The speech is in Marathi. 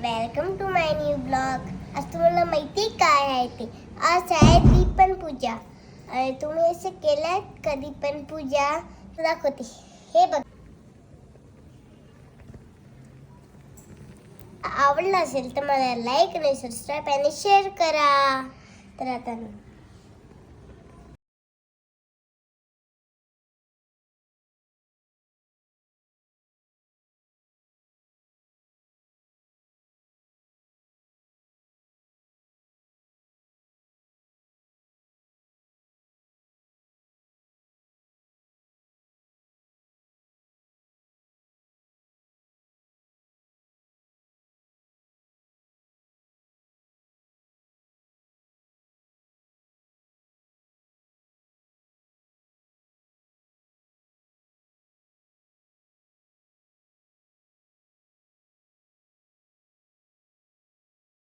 Welcome to my new blog. आज तुम्हाला माहिती काय आहे ते? आज आहे दीपन पूजा. आणि तुम्ही असं केलं का दीपन पूजा? दाखवते. हे बघ, आवडलं असेल तर मला लाईक आणि सबस्क्राईब आणि शेअर करा. तर आता